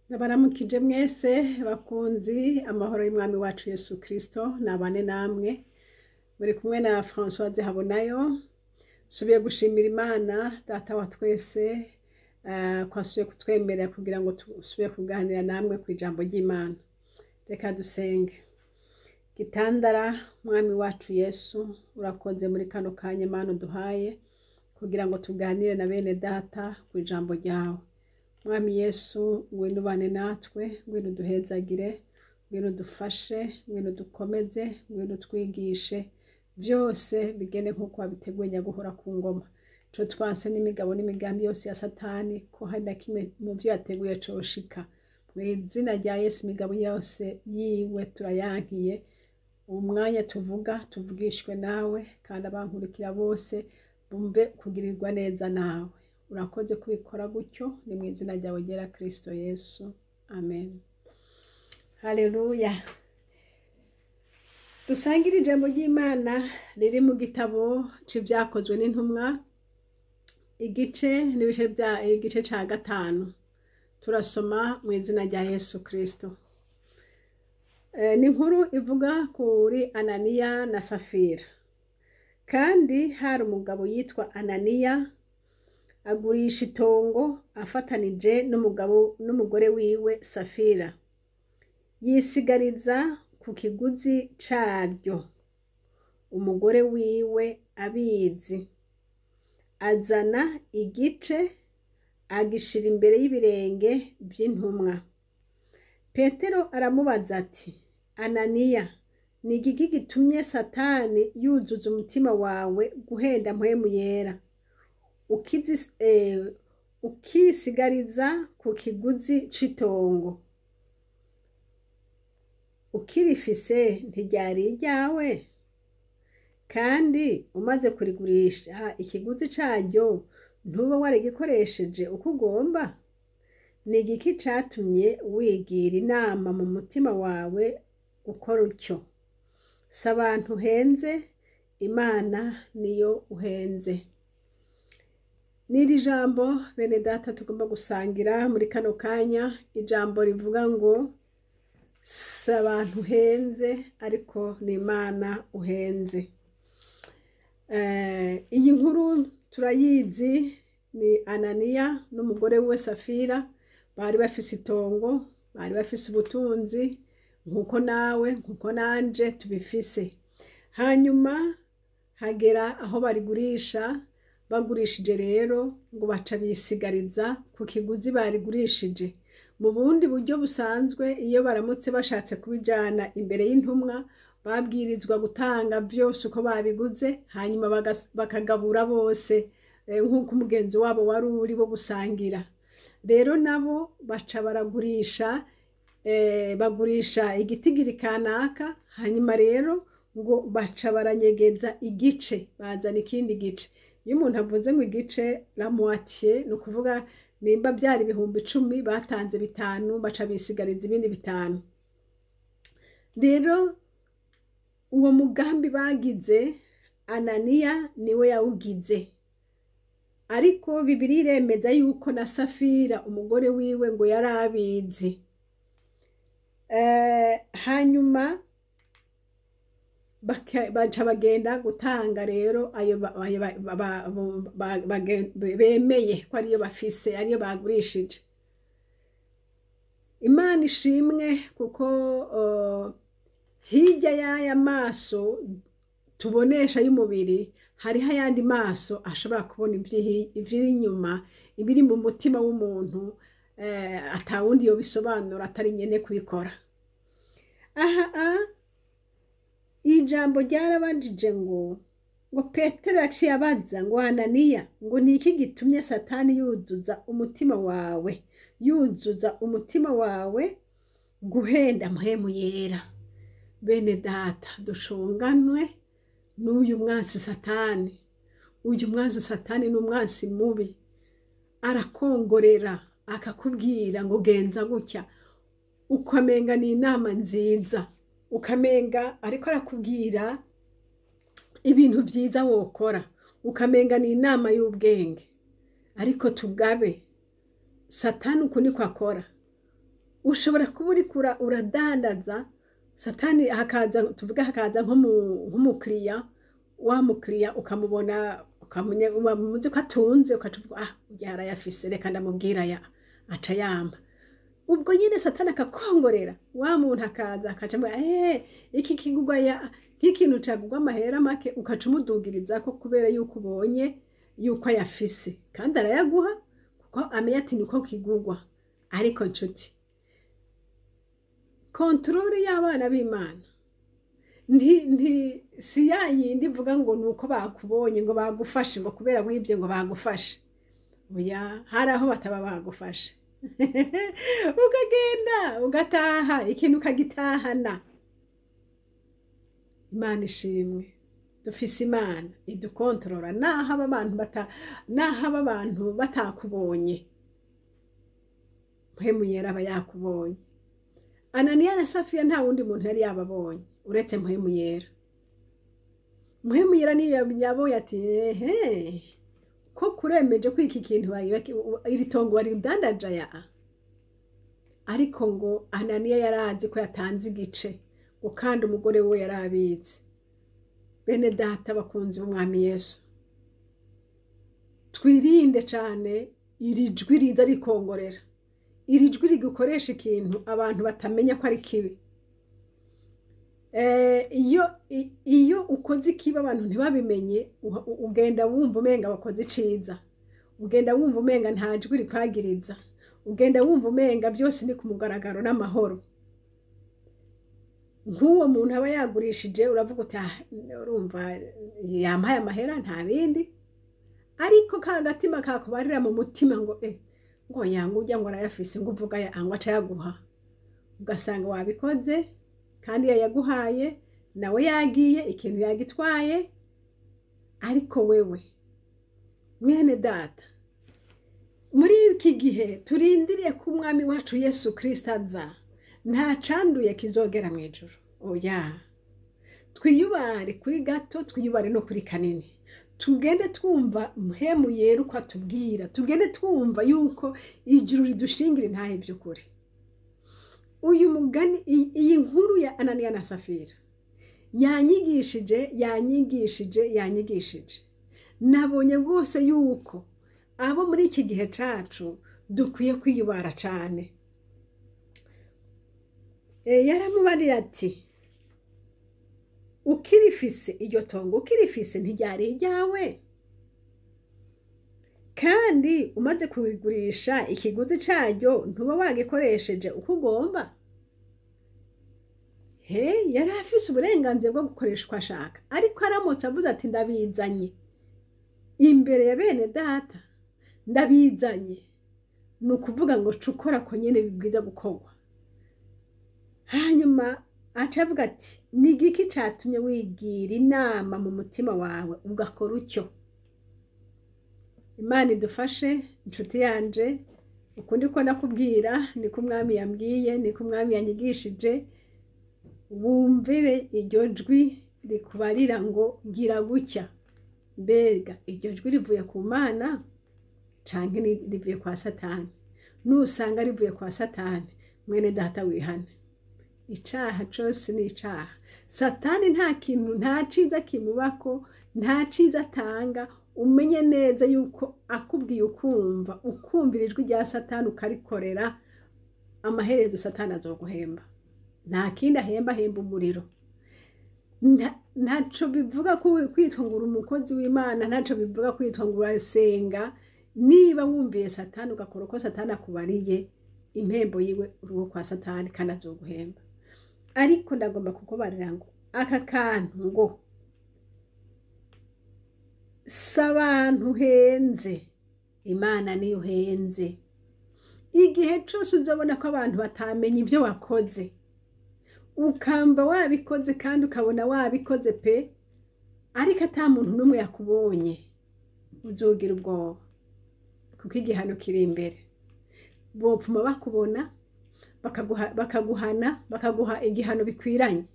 Ndabaramukije mwese bakunzi amahoro y'umwami wacu Yesu Kristo nabane namwe muri kumwe na Françoise HABONAYO. Subiye gushimira Imana data wa twese kwasubiye kutwemerera kugira ngo tusubiye kuganira namwe ku ijambo ry'Imana. Reka dusenge. Gitandara mwami wacu Yesu, urakoze muri kano kanya Imana duhaye kugira ngo tuganire na bene data ku ijambo ryawe. Mwami Yesu, ngwino ubane natwe, ngwino uduhezagire, ngwino udufashe, ngwino dukomeze, ngwino twigishe, byose bigene nk'uko wabiteguye nyaguhora ku ngoma. Co twanse n'imigabo n'imigambi yose ya Satani ko hari na kimwe mu vyo yateguye coshika. Mu izina rya Yesu imigabo yose yiwe turayankiye. Umwanya tuvugishwe nawe kandi abankurikira bose bumve kugirirwa neza nawe. Urakoze kubikora gutyo ni mu izina ryawe ryera Kristo Yesu. Amen. Haleluya. Dusangira ijambo ry'Imana riri mu gitabo c'Ivyakozwe n'intumwa igice ca 5. Turasoma mu izina rya Yesu Kristo. Ni inkuru ivuga kuri Ananiya na Safira. Kandi hari umugabo yitwa Ananiya agurisha itongo afatanije n'umugore wiwe Safira, yisigariza ku kiguzi caryo. Umugore wiwe abizi, azana igice agishira imbere y'ibirenge vy'intumwa. Petero aramubaza ati, Ananiya, ni igiki gitumye Satani yuzuza umutima wawe guhenda mpwemu yera ukisigariza ku kiguzi c'itongo? Ukirifise ntiryari iryawe? Kandi umaze kurigurisha ikiguzi caryo ntuba waragikoresheje uko ugomba? Ni igiki catumye wigira inama mu mutima wawe gukora utyo? Si abantu uhenze, Imana niyo uhenze. N'iri jambo bene data tugomba gusangira muri kano kanya, ijambo rivuga ngo si abantu uhenze ariko ni Imana uhenze. Iyi nkuru turayizi, ni Ananiya n'umugore we Safira bari bafise itongo, bari bafise ubutunzi nkuko nawe nkuko nanje tubifise. Hanyuma hagera aho barigurisha, bagurishije rero ngo baca bisigariza ku kiguzi barigurishije. Mu bundi buryo busanzwe iyo baramutse bashatse kubijana imbere y'intumwa babwirizwa gutanga byose uko babiguze, hanyuma bakagabura bose nk'uko umugenzi wabo wari uri bo gusangira. Rero nabo baca bagurisha igitigiri kanaka, hanyuma rero ngo baca baranyegeza igice, bazana ikindi gice. Iyo umuntu avuze ngo igice la moitié, ni ukuvuga nimba byari 10,000 batanze 5, baca bisigariza ibindi 5. Rero uwo mugambi bagize Ananiya niwe yawugize, ariko Bibiliya iremeza yuko na Safira umugore wiwe ngo yari abizi. Hanyuma baca bagenda gutanga rero ayo bemeye ko ariyo bafise, ariyo bagurishije. Imana ishimwe kuko hirya y'aya maso tubonesha y'umubiri hariho ayandi maso ashobora kubona ivyiri inyuma, ibiri mu mutima w'umuntu atawundi yo bisobanura atari nyene kubikora. Ijambo ryarabajije ngo Petero yaciye abaza ngo Ananiya, ngo ni iki gitumye Satani yuzuza umutima wawe guhenda mpwemu yera? Bene data, dushunganwe n'uyu mwansi Satani. Uyu mwansi Satani ni umwansi mubi, arakongorera akakubwira ngo genza gutya, ukamenga ni inama nziza, ukamenga ariko arakubwira ibintu byiza wokora, ukamenga ni inama y'ubwenge. Ariko tugabe Satani uko niko akora. ushobora kuba uriko uradandaza Satani tuvuga hakaza nk'umukiriya wa mukiriya ukamubona ukamuzi ko atunze ukavuga ujya arayafise reka ndamubwira aca yamba ubwo nyine Satani akakongorera wa muntu akaza akacamo iki kigugwa nk'ikintu cagugwa amahera make ukaca umudugiriza ko kubera yuko ubonye yuko ayafise kandi arayaguha kuko amenya ati niko kigugwa. Ariko nshuti, kontrole y'abana b'Imana si ya yindi mvuga ngo nuko bakubonye ngo bagufashe ngo kubera wibye ngo bagufashe. Oya, hari aho bataba bagufashe ukagenda ugataha ikintu ukagitahana. Imana ishimwe, dufise Imana idukontorora naho abantu batakubonye. Mpwemu yera aba yakubonye. Ananiya na Safira nta wundi muntu yari yababonye uretse mpwemu yera. Mpwemu yera niyo yaboye ati ko kuremeje ko iki kintu iri tongo wari udandaja ariko ngo Ananiya yarazi ko yatanze igice ngo kandi umugore we yarabizi. Bene data bakunzi b'Umwami Yesu, twirinde cyane iri jwi riza rikongorera, iri jwi rigukoresha ikintu abantu batamenya ko ari kibi. Iyo ukoze ikibi abantu ntibabimenye ugenda wumva umenga wakoze iciza, ugenda wumva umenga nta jwi rikwagiriza, ugenda wumva umenga byose ni ku mugaragaro n'amahoro. Nk'uwo muntu aba yagurishije uravuga uti urumva yampaye amahera nta bindi, ariko ka gatima kakubarira mu mutima ngo ngo yanga ujya ngo arayafise ngo uvuga ngo aca yaguha, ugasanga wabikoze kandi yayaguhaye nawe yagiye ikintu yagitwaye. Ariko wewe mwene data, muri iki gihe turindiriye ko Umwami wacu Yesu Kristo aza, nta canduye kizogera mu ijuru. Oya, twiyubare kuri gato, twiyubare no kuri kanini, tugende twumva mpemu yera uko atubwira, tugende twumva yuko ijuru ridushingira intahe by'ukuri. Uyu mugani, iyi nkuru ya Ananiya na Safira yanyigishije. Nabonye rwose yuko abo muri iki gihe cacu dukwiye kwiyubara cane. Yaramubarira ati ukirifise iryo tongo ukirifise ntiryari iryawe, kandi umaze kubigurisha ikiguzi caryo ntuba wagikoresheje uko ugomba. Yari afise uburenganzira bwo gukoresha uko ashaka, ariko aramutse avuze ati ndabizanye imbere ya bene data, ndabizanye, ni ukuvuga ngo cukora ko nyene bibwiza gukorwa. Hanyuma acavuga ati ni igiki catumye wigira inama mu mutima wawe ugakora utyo. Imana idufashe inshuti yanje, ukundi ko nakubwira niko Umwami yambwiye, niko Umwami yanyigishije. Wumvire iryo jwi rikubarira ngo gira gutya. Mbega iryo jwi rivuye ku Mana canke rivuye kwa Satani? Nusanga rivuye kwa Satani, mwene data wihane. Icaha cose ni icaha. Satani nta ciza kimubako, nta ciza atanga. Umenye neza yuko akubwiye ukumvira ijwi rya Satani ukarikorera, amaherezo Satani azoguhemba. Nta kindi ahemba umuriro. Ntaco bivuga kwitwa ngo uri umukozi w'Imana, ntaco bivuga kwitwa ngo urasenga. Niba wumviye Satani ugakora uko Satani akubariye, impembo yiwe uruho kwa Satani kandi azoguhemba. Ariko ndagomba kukubarira ngo aka kantu ngo s'abantu uhenze, Imana niyo uhenze. Igihe cose uzobona ko abantu batamenya ibyo wakoze, ukamba wabikoze kandi ukabona wabikoze pe, ariko ata muntu n'umwe yakubonye, uzogira ubwoba kuko igihano kiri imbere. Bopfuma bakubona bakaguhana, bakaguha igihano bikwiranye.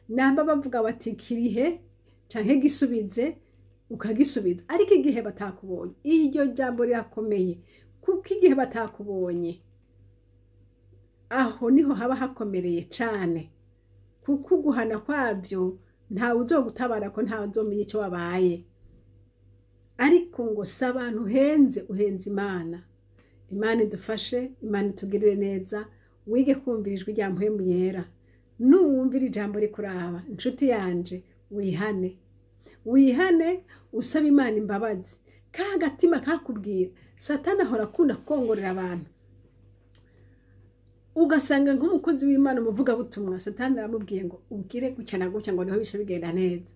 Namba bavuga bati kirihe canke gisubize, ukagisubiza. Ariko igihe batakubonye, iryo jambo rirakomeye, kuko igihe batakubonye aho niho haba hakomereye cane, kuko uguhana kwavyo ntawe uzogutabara ko ntawe uzomenya ico wabaye. Ariko ngo si abantu uhenze, uhenze Imana. Imana idufashe, Imana itugirire neza, wige kumvira ijwi rya mpwemu yera. Nuwumvira ijambo rikuraba, inshuti yanje, wihane. Wihane usaba Imana imbabazi. Ka gatima kakubwira, Satani ahora akunda kongorera abantu. Ugasanga nk'umukozi w'Imana umuvuga butumwa, Satani aramubwiye ngo ubwire gutya na gutya ngo niho bishe bigenda neza.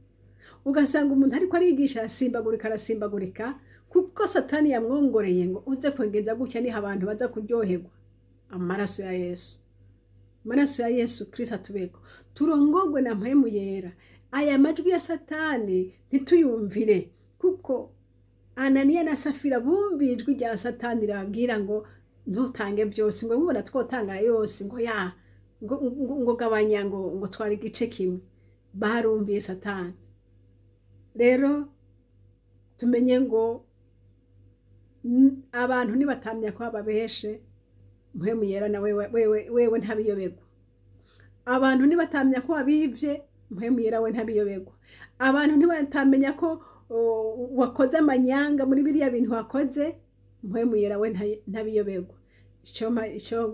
Ugasanga umuntu ariko arigisha arasimbagurika kuko Satani yamwongoreye ngo uze kwengeza gutya niho abantu baza kuryoherwa. Amaraso ya Yesu, amaraso ya Yesu Kristo atubeko turongogwe na mpwemu yera. Aya majwi ya Satani ntituyumvire, kuko Ananiya na Safira bumva ijwi rya Satani rirababwira ngo ntutange byose, ngo mubona twotanga yose, ngo gabanya, ngo twari igice kimwe. Barumviye Satani. Rero tumenye ngo abantu nibatamya ko babeshe, mpwemu yera na wewe ntabiyobegwa. Abantu nibatamya ko abivye, mpwemu yera we ntabiyobegwa. Abantu nibatamenya ko wakoze amanyanga muri biriya bintu wakoze, mpwemu yera we ntabiyobegwa. Ico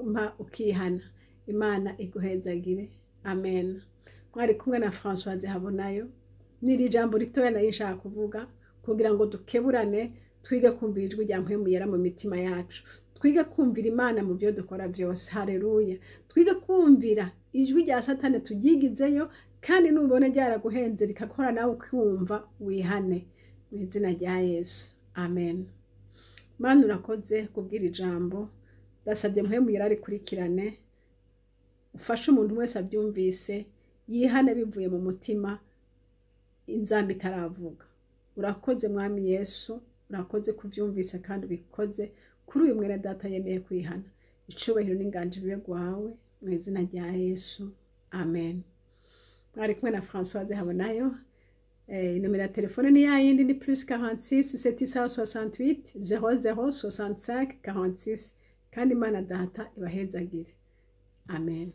mpa ukihana. Imana iguhezagire. Amen. Mwari kumwe na Françoise Habonayo. Niri jambo ritoya nari nshaka kuvuga kugira ngo dukeburane, twige kumvira ijwi rya mpwemu yera mu mitima yacu. Twige kumvira Imana mu byo dukora byose. Haleluya. Twige kumvira ijwi rya Satani tugigizeyo, kandi nubona ryaraguhenze rikakora nawe ukumva, wihane mu izina rya Yesu. Amen. Mana urakoze kubwira ijambo. Ndasabye mpwemu yera rikurikirane, ufashe umuntu wese abyumvise, yihane bivuye mu mutima, inzamba itaravuga. Urakoze mwami Yesu, urakoze kuvyumvise kandi ubikoze kuri uyu mwene data yemeye kwihana. Icubahiro n'inganji bibe gwawe mu izina rya Yesu. Amen. Mwari kumwe na Françoise Habonayo. Nomero ya telefone ni yayindi, ni +46 768 00 65 46. Kandi Imana data ibahezagire. Amen.